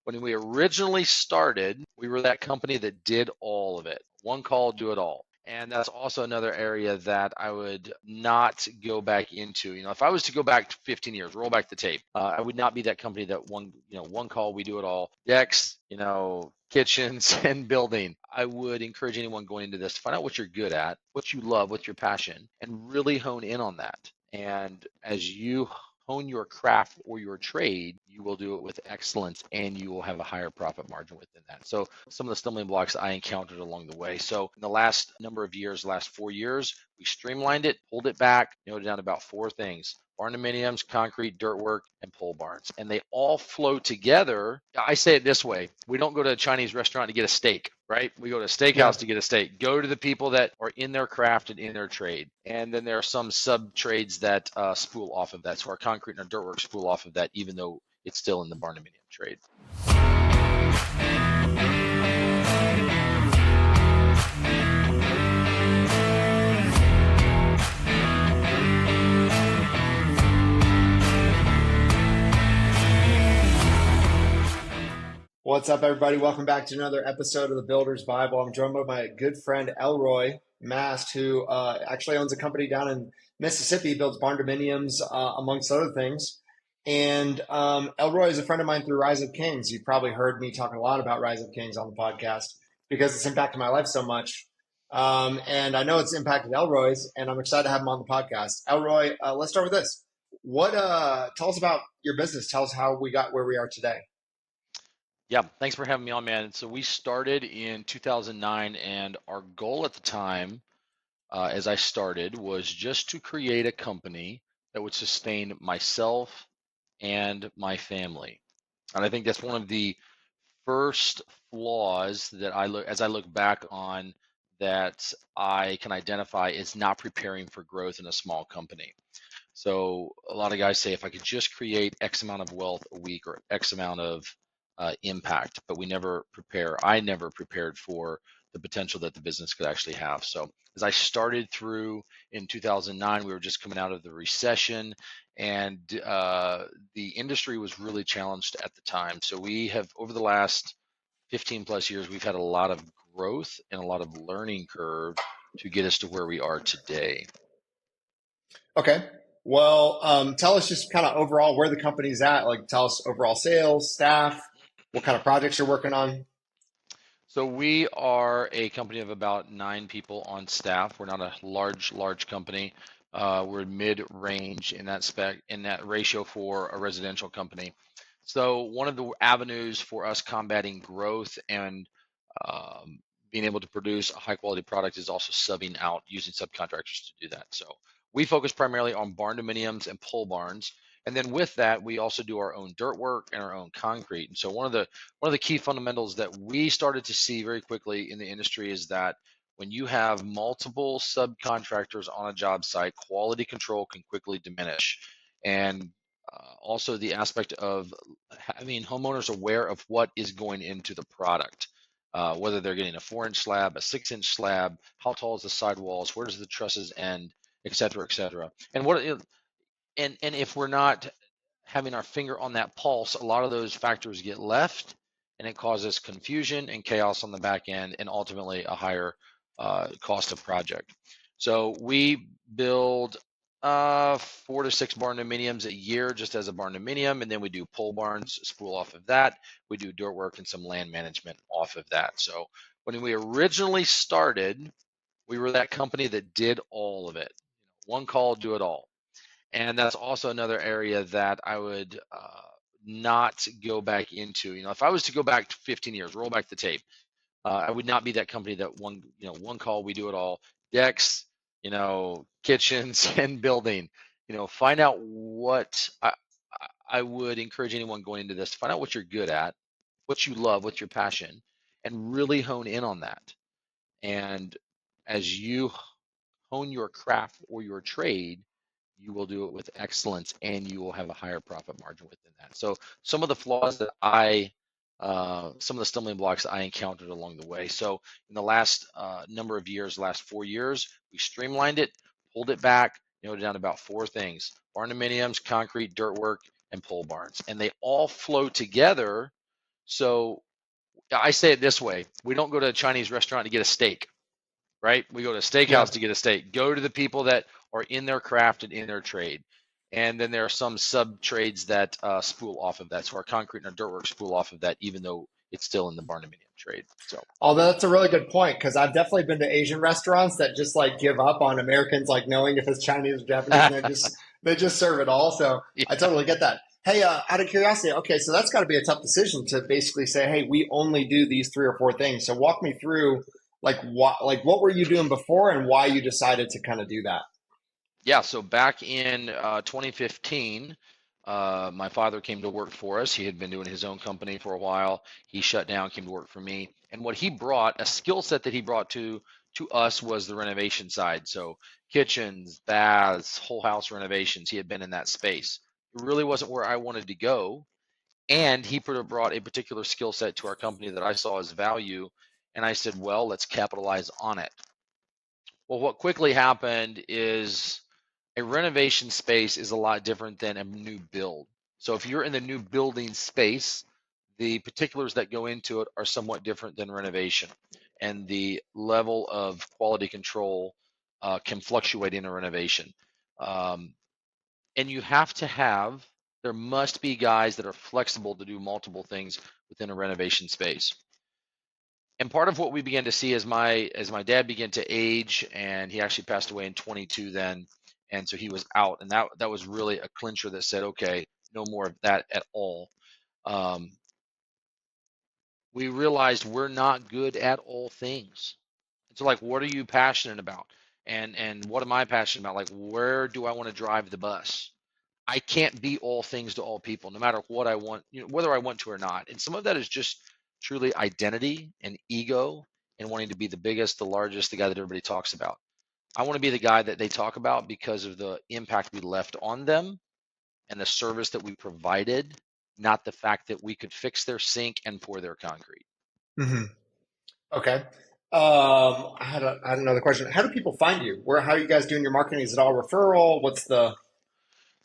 When we originally started, we were that company that did all of it. One call, do it all. And that's also another area that I would not go back into. If I was to go back 15 years, roll back the tape, I would not be that company that one call, we do it all. Decks, kitchens and building. I would encourage anyone going into this to find out what you're good at, what you love, what's your passion, and really hone in on that. And as you hone your craft or your trade, you will do it with excellence and you will have a higher profit margin within that. So some of the stumbling blocks I encountered along the way. So in the last number of years, last 4 years, we streamlined it, pulled it back, narrowed it down to about 4 things: barndominiums, concrete, dirt work, and pole barns. And they all flow together. I say it this way: we don't go to a Chinese restaurant to get a steak, right? We go to a steakhouse to get a steak. Go to the people that are in their craft and in their trade. And then there are some sub trades that spool off of that. So our concrete and our dirt work spool off of that, even though it's still in the barndominium trade. What's up, everybody? Welcome back to another episode of the Builder's Bible. I'm joined by my good friend Elroy Mast, who actually owns a company down in Mississippi, builds barndominiums, amongst other things. And Elroy is a friend of mine through Rise of Kings. You've probably heard me talking a lot about Rise of Kings on the podcast because it's impacted my life so much. And I know it's impacted Elroy's, and I'm excited to have him on the podcast. Elroy, let's start with this. Tell us about your business. Tell us how we got where we are today. Yeah, thanks for having me on, man. So we started in 2009, and our goal at the time, as I started, was just to create a company that would sustain myself and my family. And I think that's one of the first flaws that as I look back on, that I can identify is not preparing for growth in a small company. So a lot of guys say, if I could just create X amount of wealth a week or X amount of impact, but we never prepare. I never prepared for the potential that the business could actually have. So as I started through in 2009, we were just coming out of the recession, and the industry was really challenged at the time. So we have, over the last 15 plus years, we've had a lot of growth and a lot of learning curve to get us to where we are today. Okay. Well, tell us just kind of overall where the company's at. Like, tell us overall sales, staff, what kind of projects you're working on. So we are a company of about 9 people on staff. We're not a large company. We're mid-range in that ratio for a residential company. So one of the avenues for us combating growth and being able to produce a high quality product is also subbing out, using subcontractors to do that. So we focus primarily on barn dominiums and pole barns. And then with that, we also do our own dirt work and our own concrete. And so one of the key fundamentals that we started to see very quickly in the industry is that when you have multiple subcontractors on a job site, quality control can quickly diminish. And also the aspect of having homeowners aware of what is going into the product. Whether they're getting a 4-inch slab, a 6-inch slab, how tall is the sidewalls, where does the trusses end, et cetera, et cetera. And if we're not having our finger on that pulse, a lot of those factors get left, and it causes confusion and chaos on the back end, and ultimately a higher cost of project. So we build 4 to 6 barn dominiums a year just as a barn dominium, and then we do pole barns, spool off of that. We do dirt work and some land management off of that. So when we originally started, we were that company that did all of it. One call, do it all. And that's also another area that I would not go back into. If I was to go back 15 years, roll back the tape, I would not be that company that one call, we do it all. Decks, kitchens and building. Find out what I would encourage anyone going into this to find out what you're good at, what you love, what's your passion, and really hone in on that. And as you hone your craft or your trade, you will do it with excellence and you will have a higher profit margin within that. So some of the flaws that some of the stumbling blocks I encountered along the way. So in the last number of years, last 4 years, we streamlined it, pulled it back, narrowed it down to about 4 things: barndominiums, concrete, dirt work, and pole barns. And they all flow together So I say it this way: we don't go to a Chinese restaurant to get a steak, right? We go to a Yeah. steakhouse to get a steak. Go to the people that are in their craft and in their trade. And then there are some sub trades that spool off of that. So our concrete and our dirt work spool off of that, even though it's still in the barn dominium trade. So Although that's a really good point because I've definitely been to Asian restaurants that just like give up on Americans like knowing if it's Chinese or Japanese and they just serve it all. So I yeah. totally get that. Hey, out of curiosity, okay, so that's got to be a tough decision to basically say, hey, we only do these three or four things. So walk me through what were you doing before and why you decided to kind of do that. Yeah, so back in 2015, my father came to work for us. He had been doing his own company for a while. He shut down, came to work for me. And what he brought, a skill set that he brought to us was the renovation side. So kitchens, baths, whole house renovations. He had been in that space. It really wasn't where I wanted to go. And he brought a particular skill set to our company that I saw as value. And I said, well, let's capitalize on it. Well, what quickly happened is a renovation space is a lot different than a new build. So if you're in the new building space, the particulars that go into it are somewhat different than renovation, and the level of quality control can fluctuate in a renovation. Um, and you have to have, there must be guys that are flexible to do multiple things within a renovation space. And part of what we began to see as my dad began to age, and he actually passed away in 22 then, and so he was out, and that was really a clincher that said, okay, no more of that at all. Um, we realized we're not good at all things. And so, like, what are you passionate about? And what am I passionate about? Like, where do I want to drive the bus? I can't be all things to all people, no matter what I want, whether I want to or not. And some of that is just truly identity and ego and wanting to be the biggest, the largest, the guy that everybody talks about. I want to be the guy that they talk about because of the impact we left on them and the service that we provided, not the fact that we could fix their sink and pour their concrete. Hmm. Okay. I had another question. How do people find you? How are you guys doing your marketing? Is it all referral? What's the?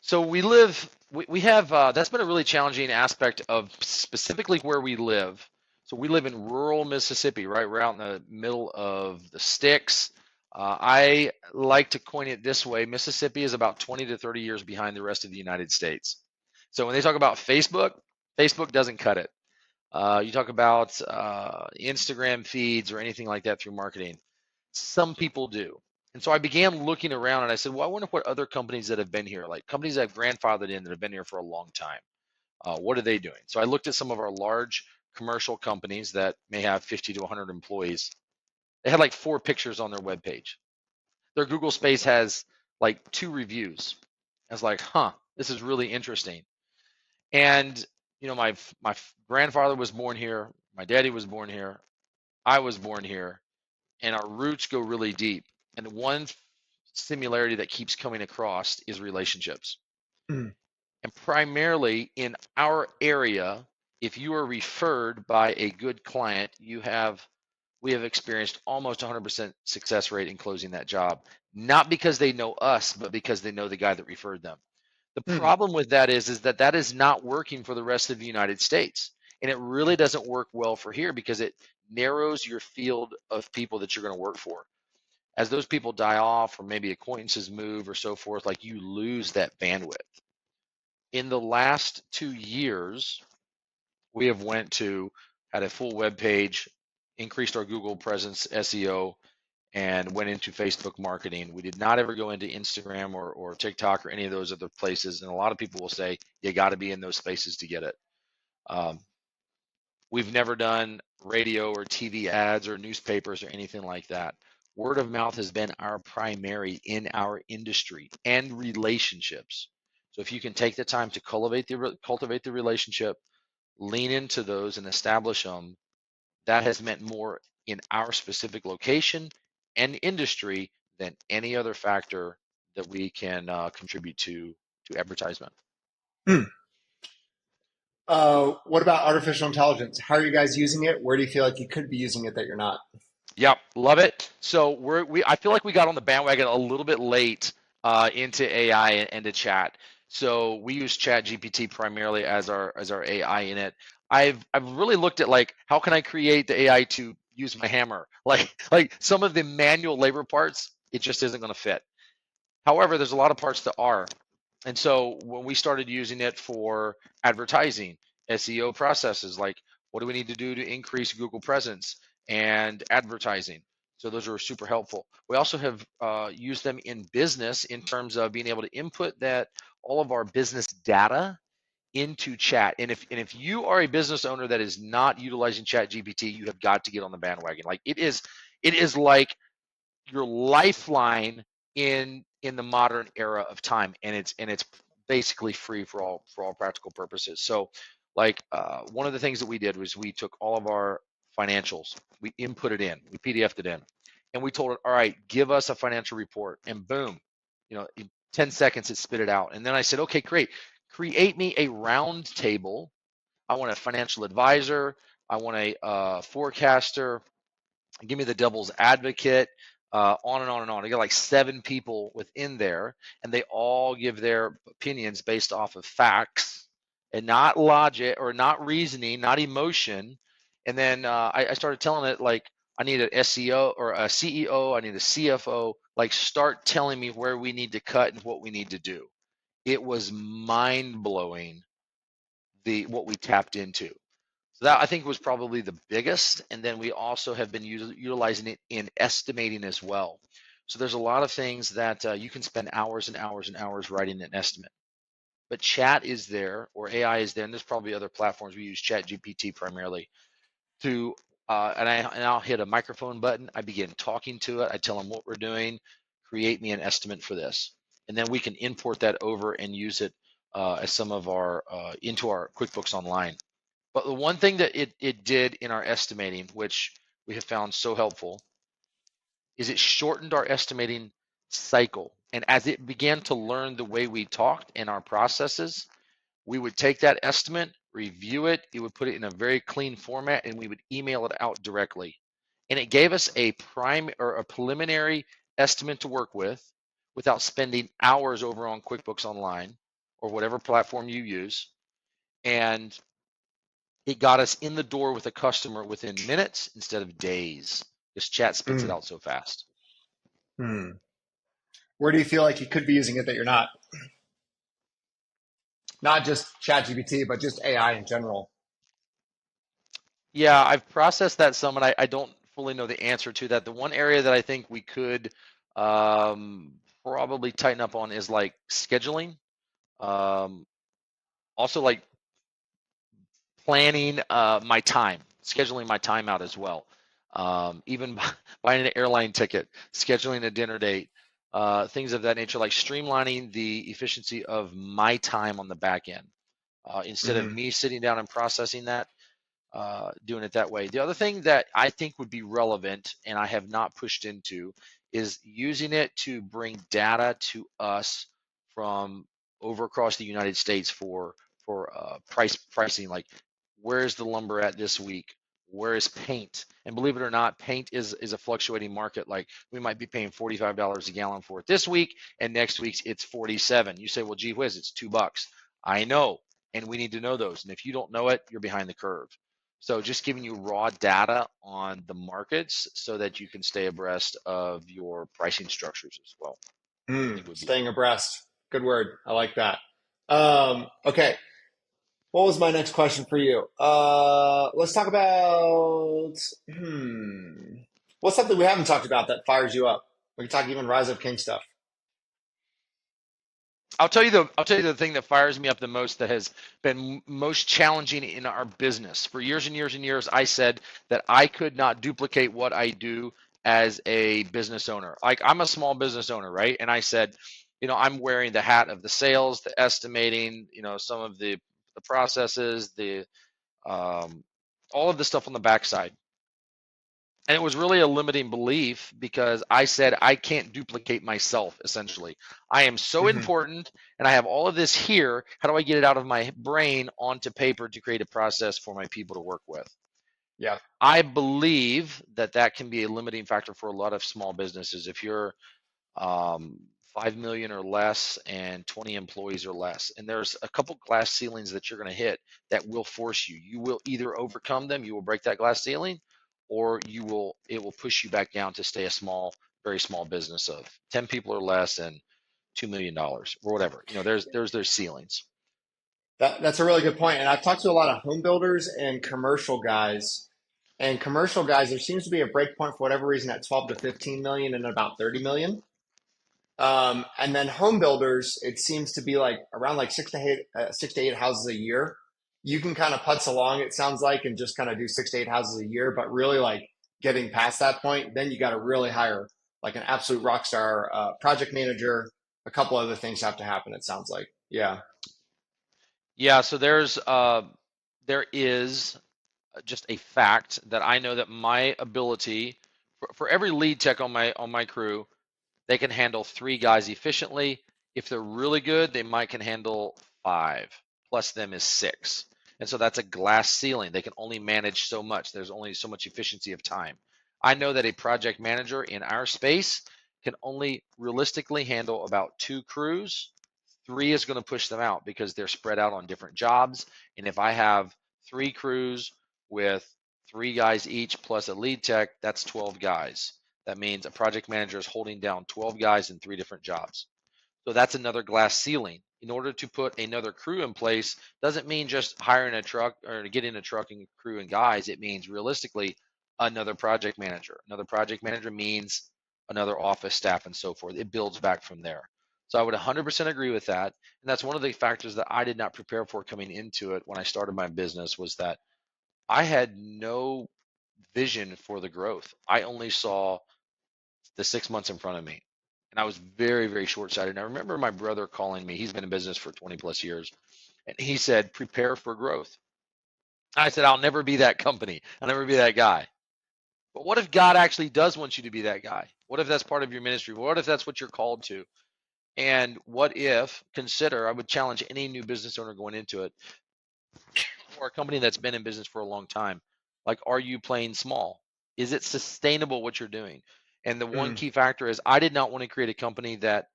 So we have, that's been a really challenging aspect of specifically where we live. So we live in rural Mississippi, right? We're out in the middle of the sticks. I like to coin it this way: Mississippi is about 20 to 30 years behind the rest of the United States. So when they talk about Facebook, Facebook doesn't cut it. You talk about Instagram feeds or anything like that through marketing. Some people do. And so I began looking around and I said, well, I wonder what other companies that have been here, like companies that I've grandfathered in that have been here for a long time, what are they doing? So I looked at some of our large commercial companies that may have 50 to 100 employees. They had like 4 pictures on their webpage. Their Google Space has like 2 reviews. I was like, huh, this is really interesting. And my grandfather was born here, my daddy was born here, I was born here, and our roots go really deep. And the one similarity that keeps coming across is relationships. Mm, And primarily in our area, if you are referred by a good client, we have experienced almost 100% success rate in closing that job. Not because they know us, but because they know the guy that referred them. The mm, problem with that is that that is not working for the rest of the United States. And it really doesn't work well for here because it narrows your field of people that you're going to work for. As those people die off or maybe acquaintances move or so forth, like you lose that bandwidth. In the last 2 years, we have had a full web page, increased our Google presence, SEO, and went into Facebook marketing. We did not ever go into Instagram or TikTok or any of those other places. And a lot of people will say you got to be in those spaces to get it. Um, we've never done radio or TV ads or newspapers or anything like that. Word of mouth has been our primary in our industry and relationships. So if you can take the time to cultivate the relationship, lean into those and establish them, that has meant more in our specific location and industry than any other factor that we can contribute to advertisement. mm. What about artificial intelligence? How are you guys using it? Where do you feel like you could be using it that you're not? Yep, love it. So I feel like we got on the bandwagon a little bit late into AI and to chat. So we use Chat GPT primarily as our AI in it. I've really looked at like how can I create the AI to use my hammer? Like some of the manual labor parts, it just isn't going to fit. However, there's a lot of parts that are. And so when we started using it for advertising, SEO processes, like what do we need to do to increase Google presence and advertising? So those are super helpful. We also have used them in business in terms of being able to input that all of our business data into chat. And if you are a business owner that is not utilizing Chat GPT, you have got to get on the bandwagon. Like it is like your lifeline in the modern era of time, and it's basically free for all practical purposes. So like one of the things that we did was we took all of our financials, we input it in, we PDF'd it in, and we told it, all right, give us a financial report, and boom, in 10 seconds it spit it out. And then I said, okay, great, create me a round table. I want a financial advisor, I want a forecaster, give me the devil's advocate, on and on and on. I got like 7 people within there, and they all give their opinions based off of facts and not logic or not reasoning, not emotion. And then I started telling it like, I need an SEO or a CEO, I need a CFO. Like, start telling me where we need to cut and what we need to do. It was mind blowing what we tapped into. So that I think was probably the biggest. And then we also have been utilizing it in estimating as well. So there's a lot of things that you can spend hours and hours and hours writing an estimate. But chat is there, or AI is there, and there's probably other platforms. We use Chat GPT primarily to, and I'll hit a microphone button. I begin talking to it. I tell them what we're doing, create me an estimate for this, and then we can import that over and use it as some of our into our QuickBooks Online. But the one thing that it did in our estimating, which we have found so helpful, is it shortened our estimating cycle. And as it began to learn the way we talked and our processes, we would take that estimate, review it, it would put it in a very clean format, and we would email it out directly. And it gave us a preliminary estimate to work with without spending hours over on QuickBooks Online or whatever platform you use. And it got us in the door with a customer within minutes instead of days. This chat spits it Mm, out so fast. mm. Where do you feel like you could be using it that you're not? Not just ChatGPT, but just AI in general. Yeah, I've processed that some, and I don't fully know the answer to that. The one area that I think we could um, probably tighten up on is like scheduling. Um, Also, like planning my time, scheduling my time out as well. Even buying an airline ticket, scheduling a dinner date, things of that nature, like streamlining the efficiency of my time on the back end. Instead of Hmm. me sitting down and processing that, doing it that way. The other thing that I think would be relevant and I have not pushed into is using it to bring data to us from over across the United States for pricing. Like, where is the lumber at this week? Where is paint? And believe it or not, paint is a fluctuating market. Like, we might be paying $45 a gallon for it this week, and next week's it's 47. You say, well, gee whiz, it's $2. I know, and we need to know those. And if you don't know it, you're behind the curve. So just giving you raw data on the markets so that you can stay abreast of your pricing structures as well, I think would be Staying abreast. Good word. I like that. Okay. What was my next question for you? Let's talk about what's something we haven't talked about that fires you up? We can talk even Rise of King stuff. I'll tell you the thing that fires me up the most, that has been most challenging in our business. For years and years and years, I said that I could not duplicate what I do as a business owner. Like, I'm a small business owner, right? And I said, I'm wearing the hat of the sales, the estimating, some of the processes, the all of the stuff on the backside. And it was really a limiting belief because I said I can't duplicate myself, essentially. I am so Hmm. important and I have all of this here. How do I get it out of my brain onto paper to create a process for my people to work with? Yeah. I believe that that can be a limiting factor for a lot of small businesses. If you're um, 5 million or less and 20 employees or less. And there's a couple glass ceilings that you're going to hit that will force you. You will either overcome them, you will break that glass ceiling, or it will push you back down to stay a small, very small business of 10 people or less and $2 million or whatever. There's ceilings. That's a really good point. And I've talked to a lot of home builders and commercial guys. And commercial guys, there seems to be a break point for whatever reason at 12 to 15 million and about 30 million. And then home builders, it seems to be like around like 6 to 8 houses a year. You can kind of putz along, it sounds like, and just kind of do 6 to 8 houses a year. But really, like getting past that point, then you got to really hire like an absolute rock star project manager. A couple other things have to happen. It sounds like, yeah. Yeah. So there is just a fact that I know that my ability for every lead tech on my crew, they can handle 3 guys efficiently. If they're really good, they might can handle 5. Plus them is 6. And so that's a glass ceiling. They can only manage so much. There's only so much efficiency of time. I know that a project manager in our space can only realistically handle about 2 crews. 3 is going to push them out because they're spread out on different jobs. And if I have 3 crews with 3 guys each plus a lead tech, that's 12 guys. That means a project manager is holding down 12 guys in 3 different jobs. So that's another glass ceiling. In order to put another crew in place, doesn't mean just hiring a truck or getting a truck and crew and guys. It means realistically another project manager. Another project manager means another office staff and so forth. It builds back from there. So I would 100% agree with that. And that's one of the factors that I did not prepare for coming into it when I started my business, was that I had no vision for the growth. I only saw the 6 months in front of me. And I was very, very short-sighted. And I remember my brother calling me. He's been in business for 20 plus years. And he said, prepare for growth. I said, I'll never be that company. I'll never be that guy. But what if God actually does want you to be that guy? What if that's part of your ministry? What if that's what you're called to? And what if, I would challenge any new business owner going into it, or a company that's been in business for a long time, like, are you playing small? Is it sustainable what you're doing? And the one Mm, key factor is I did not want to create a company that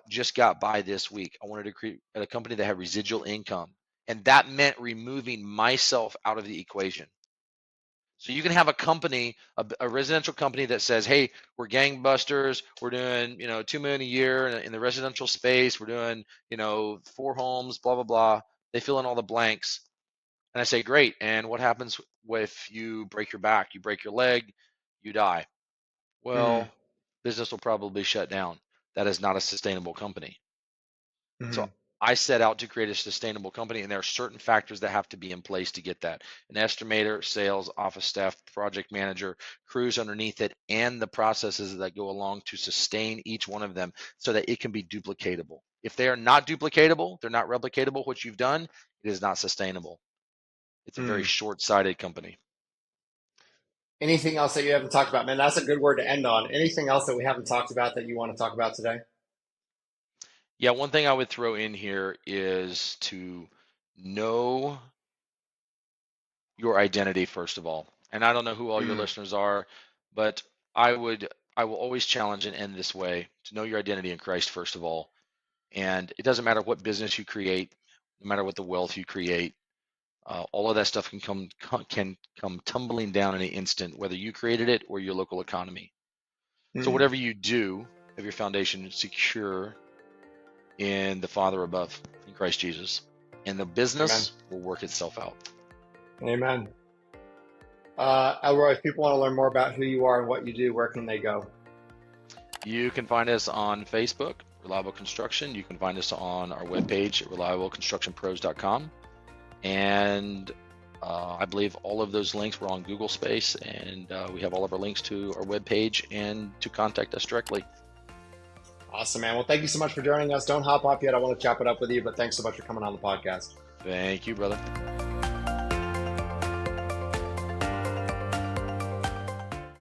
just got by this week. I wanted to create a company that had residual income. And that meant removing myself out of the equation. So you can have a company, a residential company that says, hey, we're gangbusters. We're doing, 2 million a year in the residential space. We're doing, 4 homes, blah, blah, blah. They fill in all the blanks. And I say, great. And what happens if you break your back, you break your leg, you die? mm, Well, business will probably shut down. That is not a sustainable company. So mm, I set out to create a sustainable company, and there are certain factors that have to be in place to get that. An estimator, sales, office staff, project manager, crews underneath it, and the processes that go along to sustain each one of them so that it can be duplicatable. If they are not duplicatable, they're not replicatable, what you've done, it is not sustainable. It's a very mm. short-sighted company. Anything else that you haven't talked about, man? That's a good word to end on. Anything else that we haven't talked about that you want to talk about today? Yeah, one thing I would throw in here is to know your identity first of all. And I don't know who all your Mm, listeners are, but I would I will always challenge and end this way: to know your identity in Christ first of all. And it doesn't matter what business you create, no matter what the wealth you create, all of that stuff can come tumbling down in an instant, whether you created it or your local economy. So mm. whatever you do, have your foundation secure in the Father above, in Christ Jesus, and the Amen. business will work itself out. Amen. Elroy, if people want to learn more about who you are and what you do, where can they go? You can find us on Facebook, Reliable Construction. You can find us on our webpage at reliableconstructionpros.com. And I believe all of those links were on Google Space, and we have all of our links to our webpage and to contact us directly. Awesome, man. Well, thank you so much for joining us. Don't hop off yet. I want to chop it up with you, but thanks so much for coming on the podcast. Thank you, brother.